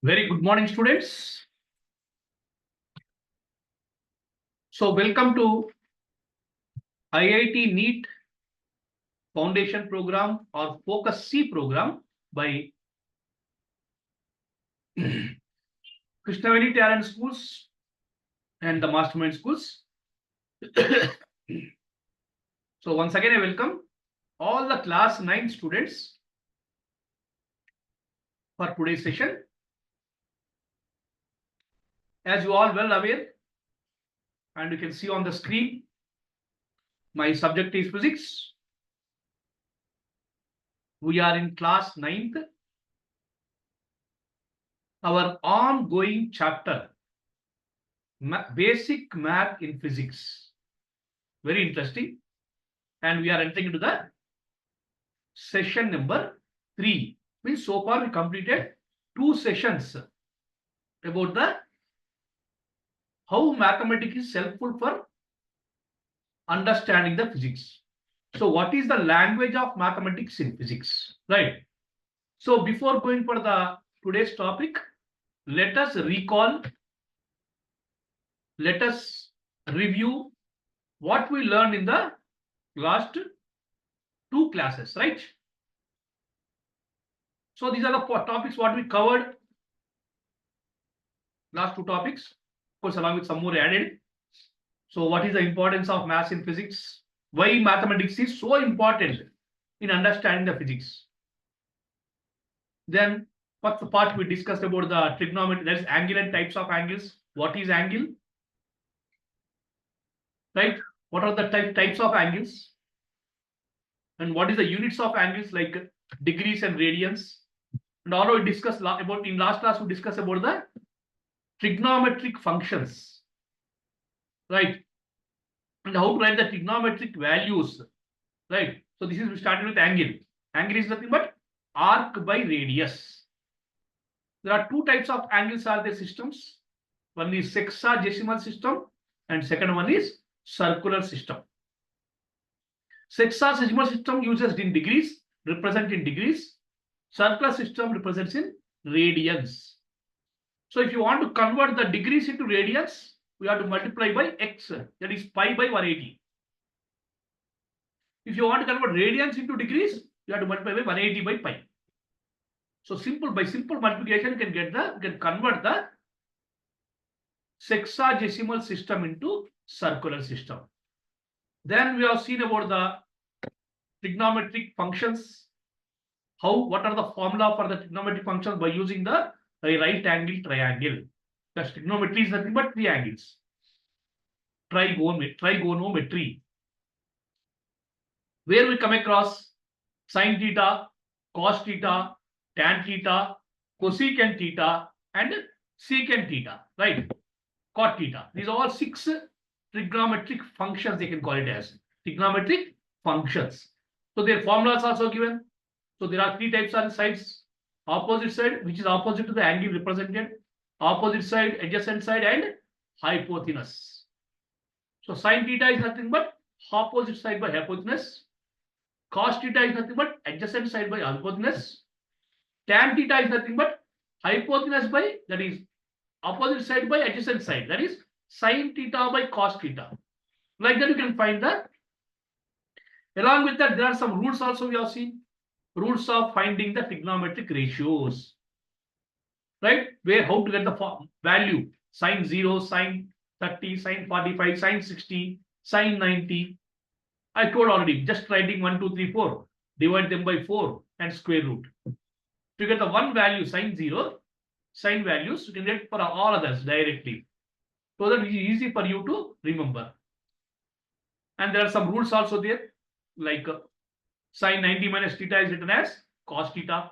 Very good morning, students. So, welcome to IIT NEET Foundation Program or Focus C program by Krishnaveni Talent Schools and the Mastermind Schools. So, once again, I welcome all the class 9 students for today's session. As you all well aware, and you can see on the screen, my subject is physics. We are in class 9th. Our ongoing chapter, Basic Math in Physics. Very interesting. And we are entering into the session number 3. Means so far we completed 2 sessions about the how mathematics is helpful for understanding the physics. So what is the language of mathematics in physics, right? So before going for the today's topic, let us recall, let us review what we learned in the last 2 classes, right? So these are the topics what we covered, last 2 topics, of course, along with some more added. So what is the importance of maths in physics? Why mathematics is so important in understanding the physics? Then what's the part we discussed about the trigonometry, that is angle and types of angles. What is angle? Right? What are the types of angles? And what is the units of angles like degrees and radians? And also we discussed about in last class we discussed about the trigonometric functions. Right? And how to write the trigonometric values. Right? So this is we started with angle. Angle is nothing but arc by radius. There are 2 types of angles are there systems. One is sexagesimal system and second one is circular system. Sexagesimal system uses in degrees, represent in degrees. Circular system represents in radians. So if you want to convert the degrees into radians, we have to multiply by x, that is pi by 180. If you want to convert radians into degrees, you have to multiply by 180 by pi. So by simple multiplication, you can convert the sexagesimal system into circular system. Then we have seen about the trigonometric functions. What are the formula for the trigonometric functions by using the right angle triangle? Because trigonometry is nothing but 3 angles. Trigonometry. Where we come across sine theta, cos theta, tan theta, cosecant theta, and secant theta, right? Cot theta. These are all 6 trigonometric functions, they can call it as trigonometric functions. So their formulas also given. So there are 3 types of sides. Opposite side, which is opposite to the angle represented. Opposite side, adjacent side, and hypotenuse. So sine theta is nothing but opposite side by hypotenuse. Cos theta is nothing but adjacent side by hypotenuse. Tan theta is nothing but hypotenuse by, that is opposite side by adjacent side, that is sine theta by cos theta. Like that you can find that. Along with that, there are some rules also we have seen. Rules of finding the trigonometric ratios. Right? Where how to get the value. Sine 0, sine 30, sine 45, sine 60, sine 90. I told already, just writing 1, 2, 3, 4. Divide them by 4 and square root. To get the one value, sine 0, sine values, you can get for all others directly. So that it is easy for you to remember. And there are some rules also there, like sine 90 minus theta is written as cos theta.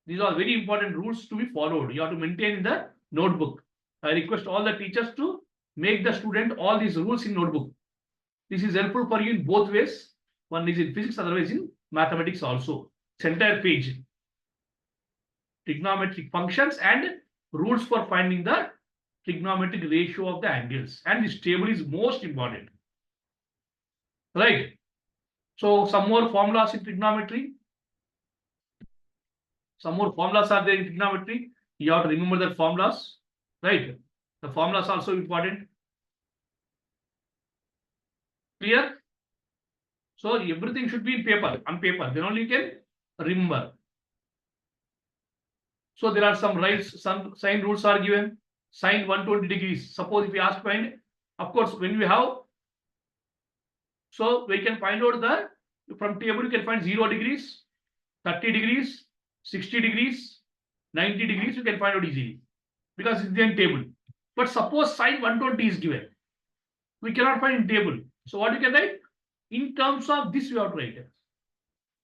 These are very important rules to be followed. You have to maintain in the notebook. I request all the teachers to make the student all these rules in notebook. This is helpful for you in both ways. One is in physics, otherwise in mathematics also. It's entire page. Trigonometric functions and rules for finding the trigonometric ratio of the angles. And this table is most important. Right? So some more formulas in trigonometry. Some more formulas are there in trigonometry. You have to remember the formulas, right? The formulas also important. Clear? So everything should be in paper, on paper. Then only you can remember. So there are some rights, some sign rules are given. Sine 120 degrees. Suppose if we ask find, of course, when we have, so we can find out the from table you can find 0 degrees, 30 degrees, 60 degrees, 90 degrees. You can find out easily because it's in table. But suppose sine 120 is given, we cannot find in table. So what you can write? In terms of this, you have to write.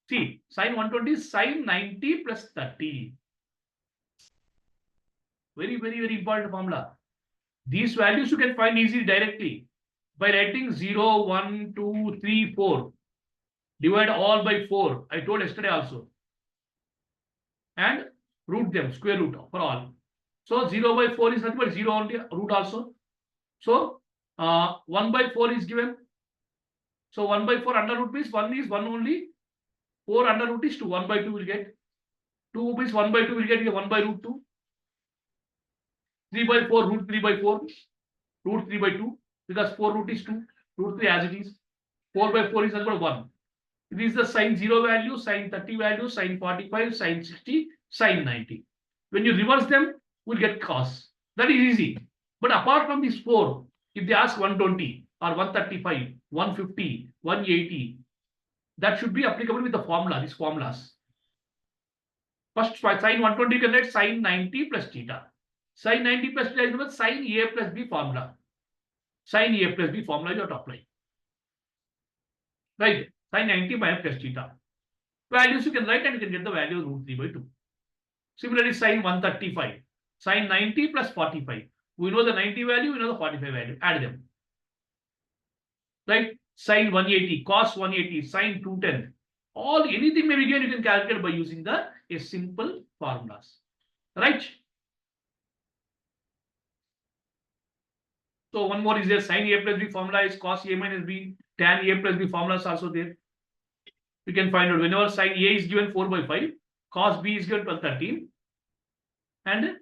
See, sine 120 is sine 90 plus 30. Very, very, very important formula. These values you can find easily directly by writing 0, 1, 2, 3, 4. Divide all by 4. I told yesterday also. And root them, square root for all. So 0 by 4 is nothing but 0 only, root also. So 1 by 4 is given. So 1 by 4 under root means 1 is 1 only. 4 under root is 2. 1 by 2 will get. 2 means 1 by 2 will get 1 by root 2. 3 by 4, root 3 by 4, root 3 by 2, because 4 root is 2, root 3 as it is. 4 by 4 is equal to 1. It is the sine 0 value, sine 30 value, sine 45, sine 60, sine 90. When you reverse them, we'll get cos. That is easy. But apart from these 4, if they ask 120 or 135, 150, 180, that should be applicable with the formula, these formulas. First, sine 120 you can write sine 90 plus theta. Sine 90 plus theta is equal to sine A plus B formula. Sine A plus B formula you have to apply. Right? Sine 90 minus plus theta. Values you can write and you can get the value of root 3 by 2. Similarly, sine 135. Sine 90 plus 45. We know the 90 value, we know the 45 value. Add them. Right? Sine 180, cos 180, sine 210. All anything may be given, you can calculate by using a simple formulas. Right? So one more is there, sin A plus B formula is cos A minus B, tan A plus B formula is also there. You can find out whenever sin A is given 4 by 5, cos B is given 13, and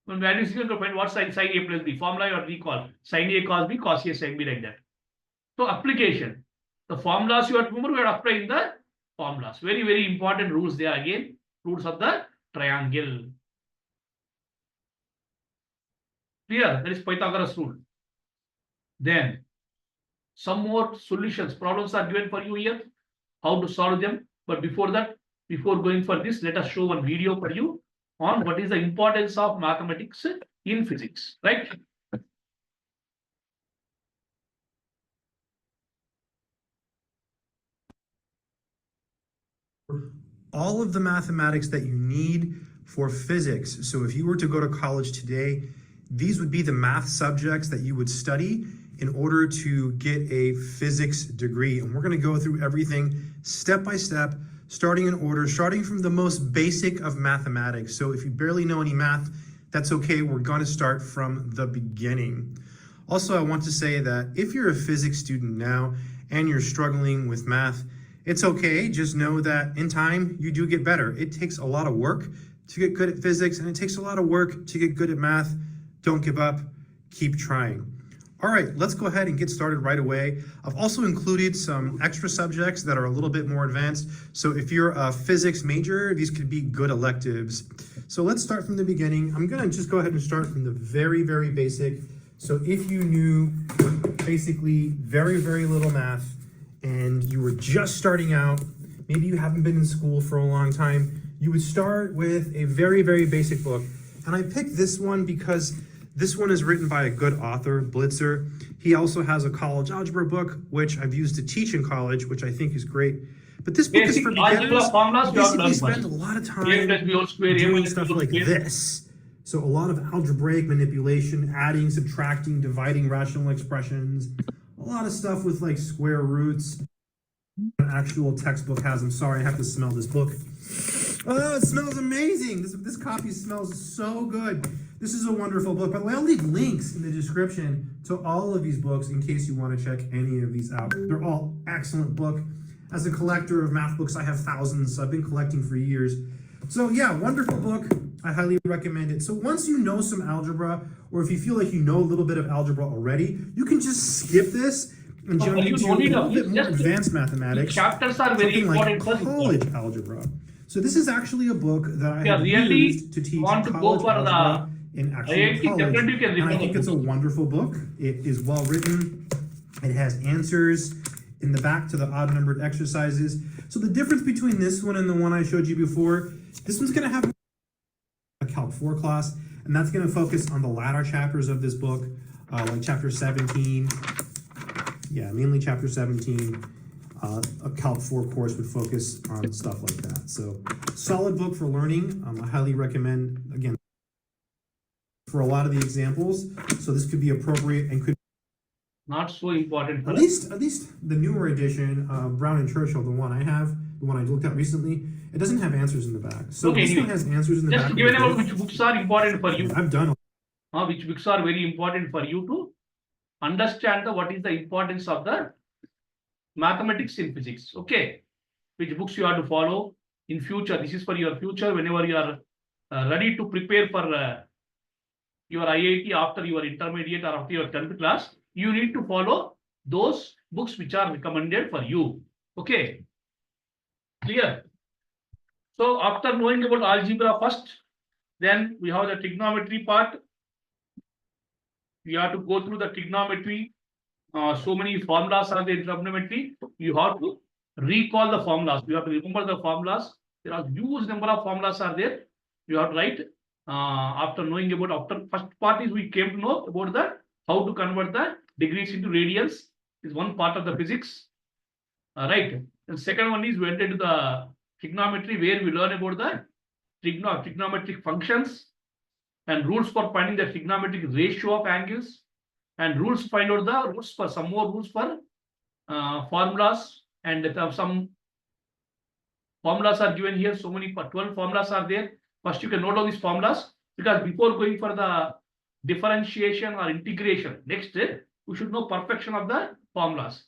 when value is given to find what sin A plus B formula you have to recall sin A cos B, cos A sin B like that. So application, the formulas you have to remember, we have to apply in the formulas. Very, very important rules there again, rules of the triangle. Clear? That is Pythagoras rule. Then some more solutions, problems are given for you here, how to solve them. But before that, before going for this, let us show one video for you on what is the importance of mathematics in physics, right? All of the mathematics that you need for physics. So if you were to go to college today, these would be the math subjects that you would study in order to get a physics degree. And we're going to go through everything step by step, starting in order, starting from the most basic of mathematics. So if you barely know any math, that's okay. We're going to start from the beginning. Also, I want to say that if you're a physics student now and you're struggling with math, it's okay. Just know that in time, you do get better. It takes a lot of work to get good at physics, and it takes a lot of work to get good at math. Don't give up. Keep trying. All right, let's go ahead and get started right away. I've also included some extra subjects that are a little bit more advanced. So if you're a physics major, these could be good electives. So let's start from the beginning. I'm going to just go ahead and start from the very, very basic. So if you knew basically very, very little math and you were just starting out, maybe you haven't been in school for a long time, you would start with a very, very basic book. And I picked this one because this one is written by a good author, Blitzer. He also has a college algebra book, which I've used to teach in college, which I think is great. But this book is for beginners. Basically spend a lot of time doing stuff like this. So a lot of algebraic manipulation, adding, subtracting, dividing rational expressions, a lot of stuff with like square roots. An actual textbook has. I'm sorry, I have to smell this book. Oh, it smells amazing. This copy smells so good. This is a wonderful book. By the way, I'll leave links in the description to all of these books in case you want to check any of these out. They're all excellent book. As a collector of math books, I have thousands. I've been collecting for years. So yeah, wonderful book. I highly recommend it. So once you know some algebra, or if you feel like you know a little bit of algebra already, you can just skip this and jump you into don't a need little a- bit more just- advanced mathematics. Chapters are very Something like important for college algebra. So this is actually a book that I Yeah, have really used to teach want to go college for the algebra in actual IIT, college. definitely you can And I refer think the it's a book. wonderful book. It is well written. It has answers in the back to the odd numbered exercises. So the difference between this one and the one I showed you before, this one's going to have a Calc 4 class, and that's going to focus on the latter chapters of this book, like chapter 17. Yeah, mainly chapter 17. A Calc 4 course would focus on stuff like that. So solid book for learning. I highly recommend, again, for a lot of the examples. So this could be appropriate and could Not so important for At least the newer edition, Brown and Churchill, the one I have, the one I looked at recently, it doesn't have answers in the back. So Okay, this anyway. one has answers in the Just back. given of the about book. which books are important for you. I've done. Which books are very important for you to understand what is the importance of the mathematics in physics. Okay, which books you have to follow in future. This is for your future whenever you are ready to prepare for your IIT after your intermediate or after your 10th class. You need to follow those books which are recommended for you. Okay, clear? So after knowing about algebra first, then we have the trigonometry part. We have to go through the trigonometry. So many formulas are there in trigonometry. You have to recall the formulas. You have to remember the formulas. There are huge number of formulas are there. You have to write. After knowing about after first part is we came to know about the how to convert the degrees into radians is one part of the physics. Right. And second one is we went into the trigonometry where we learn about the trigonometric functions and rules for finding the trigonometric ratio of angles and rules find out the rules for some more rules for formulas and some formulas are given here. So many 12 formulas are there. First you can note down these formulas because before going for the differentiation or integration, next we should know perfection of the formulas.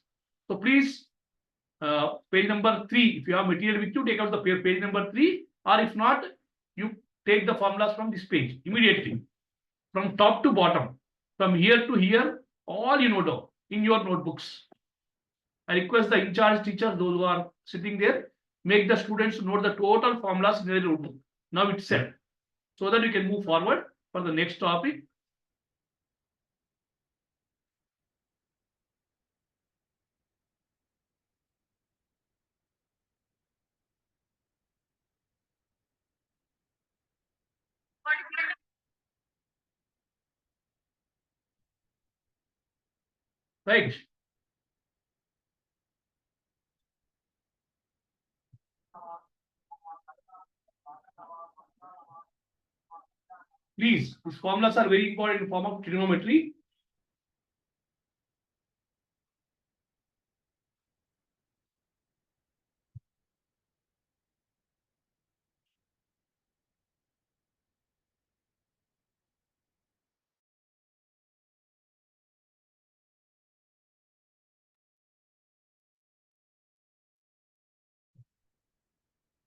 So please page number 3, if you have material with you, take out the page number 3, or if not, you take the formulas from this page immediately, from top to bottom, from here to here, all you note down in your notebooks. I request the in-charge teachers, those who are sitting there, make the students note the total formulas in their notebook now itself, so that we can move forward for the next topic. Right. Please, these formulas are very important in form of trigonometry.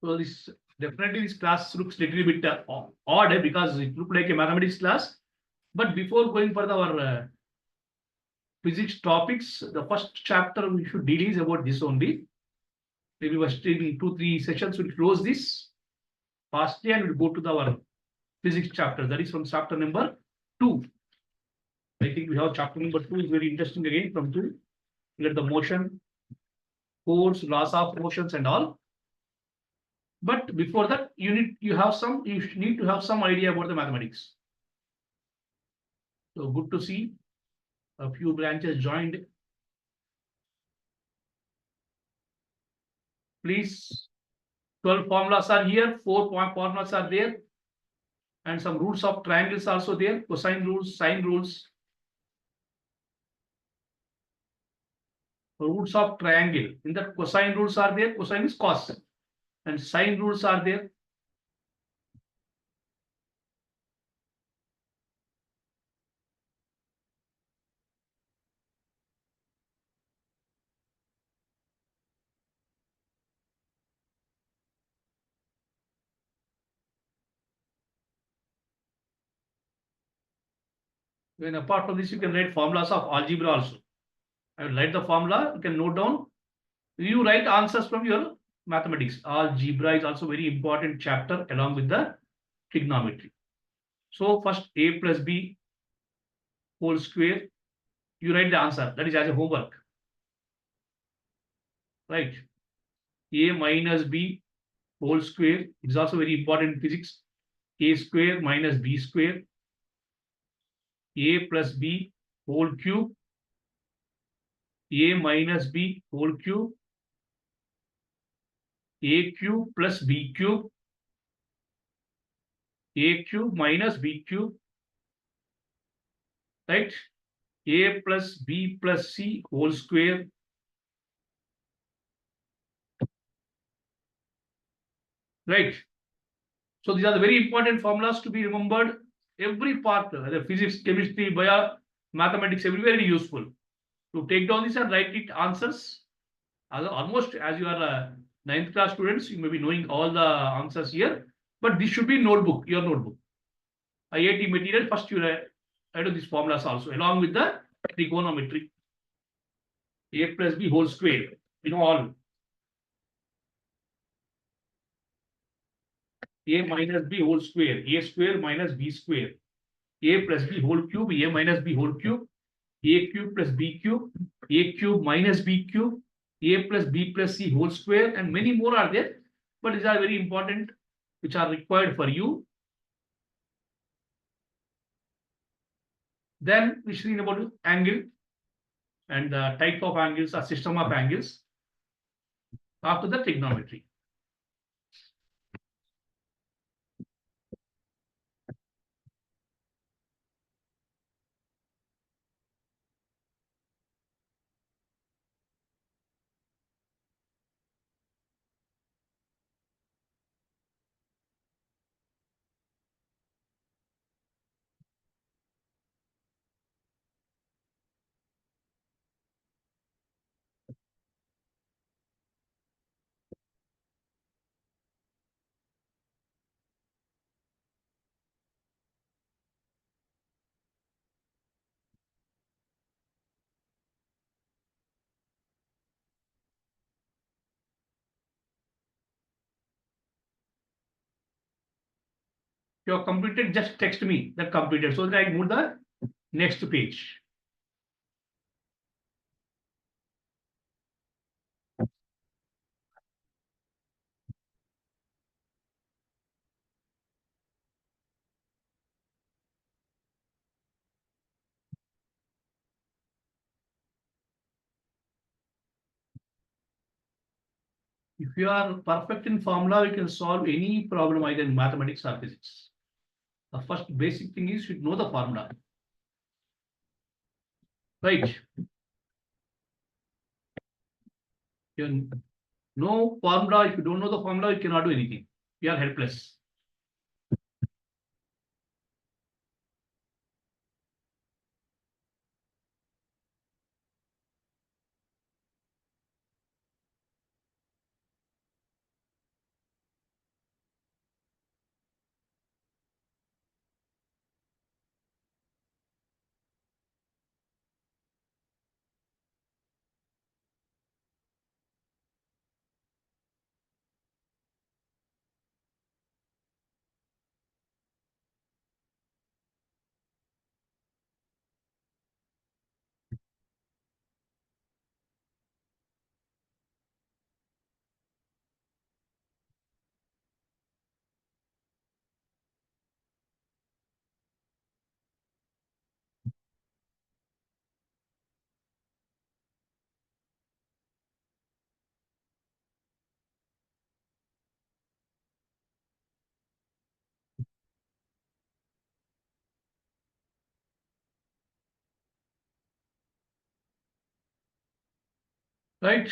So this definitely this class looks little bit odd because it looked like a mathematics class. But before going for our physics topics, the first chapter we should deal is about this only. Maybe we're still in 2-3 sessions. We'll close this fastly and we'll go to our physics chapter. That is from chapter number 2. I think we have chapter number 2 is very interesting again from 2. Let the motion, force, laws of motions and all. But before that, you need to have some idea about the mathematics. So good to see a few branches joined. Please, 12 formulas are here, 4 formulas are there, and some rules of triangles also there, cosine rules, sine rules. Roots of triangle. In that cosine rules are there, cosine is cos, and sine rules are there. Then apart from this, you can write formulas of algebra also. I will write the formula, you can note down. You write answers from your mathematics. Algebra is also very important chapter along with the trigonometry. So first a plus b whole square, you write the answer, that is as a homework. Right? A minus b whole square, it is also very important in physics. A square minus b square, a plus b whole cube, a minus b whole cube, a cube plus b cube, a cube minus b cube, right? A plus b plus c whole square, right? So these are the very important formulas to be remembered. Every part, whether physics, chemistry, bio, mathematics, everywhere very useful. To take down this and write it answers. Almost as you are 9th class students, you may be knowing all the answers here. But this should be notebook, your notebook. IIT material, first you write these formulas also, along with the trigonometry. A plus b whole square, you know all. A minus b whole square, a square minus b square, a plus b whole cube, a minus b whole cube, a cube plus b cube, a cube minus b cube, a plus b plus c whole square, and many more are there. But these are very important, which are required for you. Then we should know about angle and the type of angles or system of angles after the trigonometry. If you have completed, just text me that completed so that I move the next page. If you are perfect in formula, you can solve any problem either in mathematics or physics. The first basic thing is you should know the formula. Right? You know formula, if you don't know the formula, you cannot do anything. You are helpless. Right?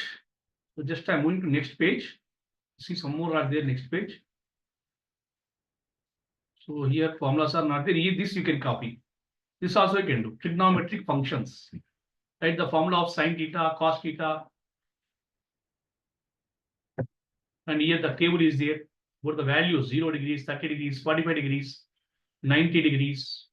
So just I'm moving to next page. See some more are there next page. So here formulas are not there. This you can copy. This also you can do. Trigonometric functions. Right? The formula of sine theta, cos theta. And here the table is there. What the values 0 degrees, 30 degrees, 45 degrees, 90 degrees.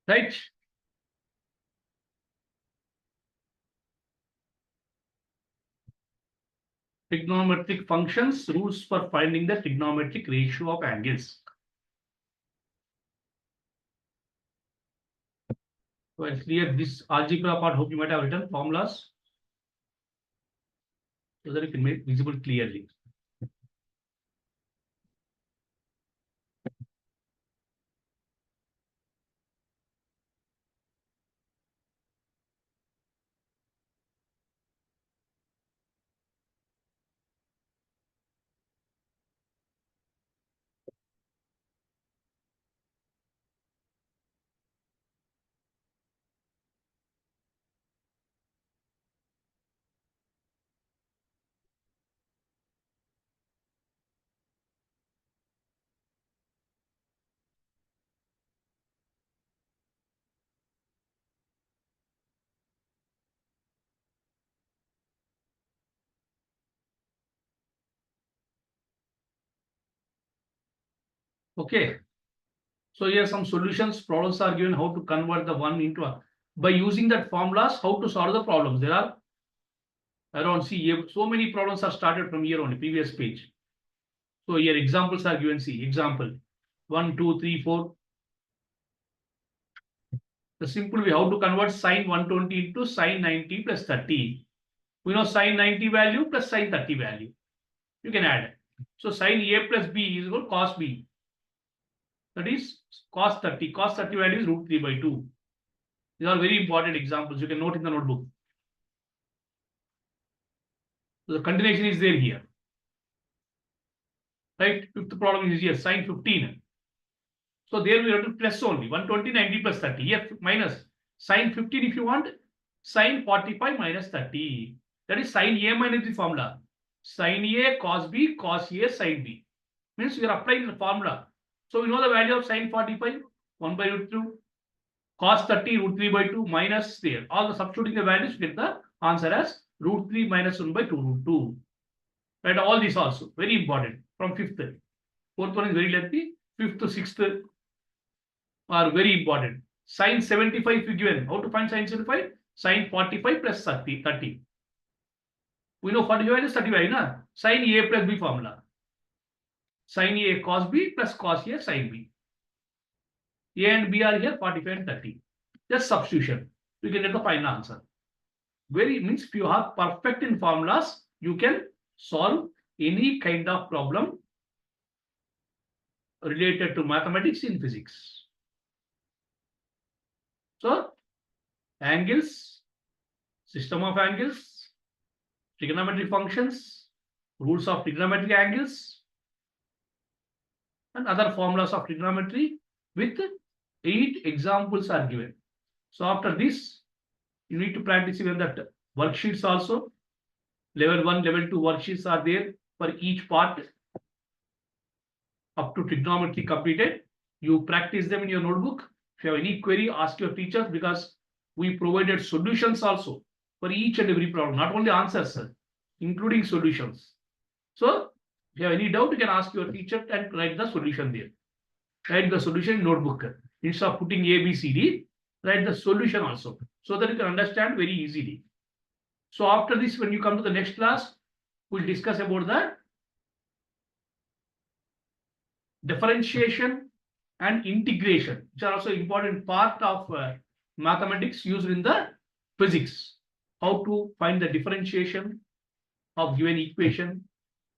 Right? Trigonometric functions, rules for finding the trigonometric ratio of angles. So it's clear this algebra part, hope you might have written formulas so that it can make visible clearly. Okay. So here some solutions, problems are given how to convert the one into a, by using that formulas, how to solve the problems. There are around, see, so many problems are started from here on the previous page. So here examples are given. See, example 1, 2, 3, 4. The simple way how to convert sine 120 into sine 90 plus 30. We know sine 90 value plus sine 30 value. You can add. So sine A plus B is equal to cos B. That is cos 30. Cos 30 value is root 3 by 2. These are very important examples. You can note in the notebook. So the continuation is there here. Right? Fifth problem is here, sine 15. So there we have to plus only 120, 90 plus 30. Here minus sine 15 if you want, sine 45 minus 30. That is sine A minus the formula. Sine A cos B cos A sine B. Means we are applying the formula. So we know the value of sine 45, 1 by root 2. Cos 30 root 3 by 2 minus there. All the substituting the values, get the answer as root 3 minus 1 by 2 root 2. Right? All these also very important from fifth. Fourth one is very lengthy. Fifth to sixth are very important. Sine 75 if you given. How to find sine 75? Sine 45 plus 30. We know 45 is 35, na? Sine A plus B formula. Sine A cos B plus cos A sine B. A and B are here 45 and 30. Just substitution. You can get the final answer. Very means if you are perfect in formulas, you can solve any kind of problem related to mathematics in physics. So, angles, system of angles, trigonometric functions, rules of trigonometric angles, and other formulas of trigonometry with 8 examples are given. So after this, you need to practice even that worksheets also. Level 1, level 2 worksheets are there for each part up to trigonometry completed. You practice them in your notebook. If you have any query, ask your teacher, because we provided solutions also for each and every problem, not only answers, including solutions. So if you have any doubt, you can ask your teacher and write the solution there. Write the solution in notebook. Instead of putting A, B, C, D, write the solution also, so that you can understand very easily. So after this, when you come to the next class, we'll discuss about the differentiation and integration, which are also important part of mathematics used in the physics, how to find the differentiation of given equation,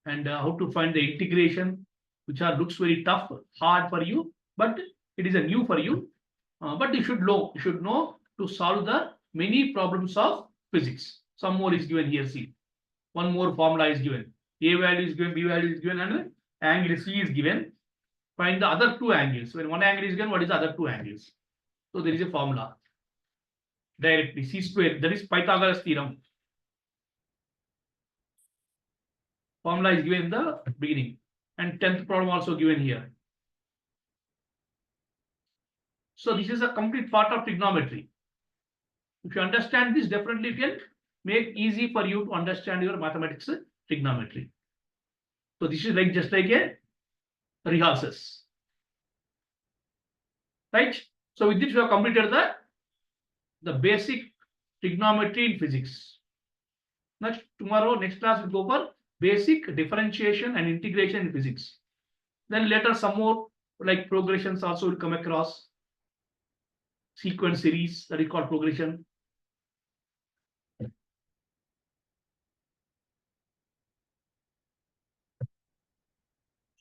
and how to find the integration, which looks very tough, hard for you, but it is a new for you. But you should know to solve the many problems of physics. Some more is given here. See, one more formula is given. A value is given, B value is given, and angle C is given. Find the other two angles. When one angle is given, what is the other two angles? So there is a formula directly, C square, that is Pythagoras theorem. Formula is given in the beginning, and 10th problem also given here. So this is a complete part of trigonometry. If you understand this, definitely it can make easy for you to understand your mathematics trigonometry. So this is like just like a rehearsals, right? So with this we have completed the basic trigonometry in physics. Next class we'll go for basic differentiation and integration in physics. Then later some more like progressions also will come across. Sequence series, that is called progression.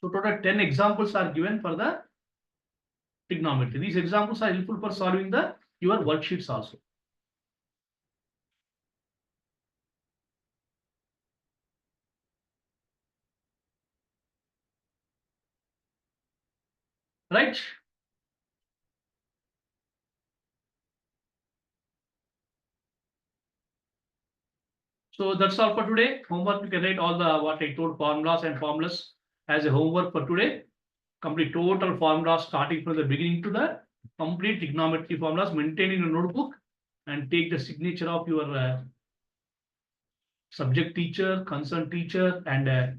So total 10 examples are given for the trigonometry. These examples are helpful for solving your worksheets also. Right? So that's all for today. Homework, you can write all the what I told formulas and formulas as a homework for today. Complete total formulas starting from the beginning to the complete trigonometry formulas. Maintain in your notebook and take the signature of your subject teacher, concerned teacher, and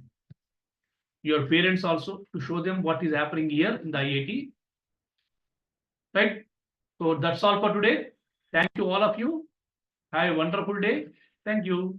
your parents also, to show them what is happening here in the IIT. Right? So that's all for today. Thank you all of you. Have a wonderful day. Thank you.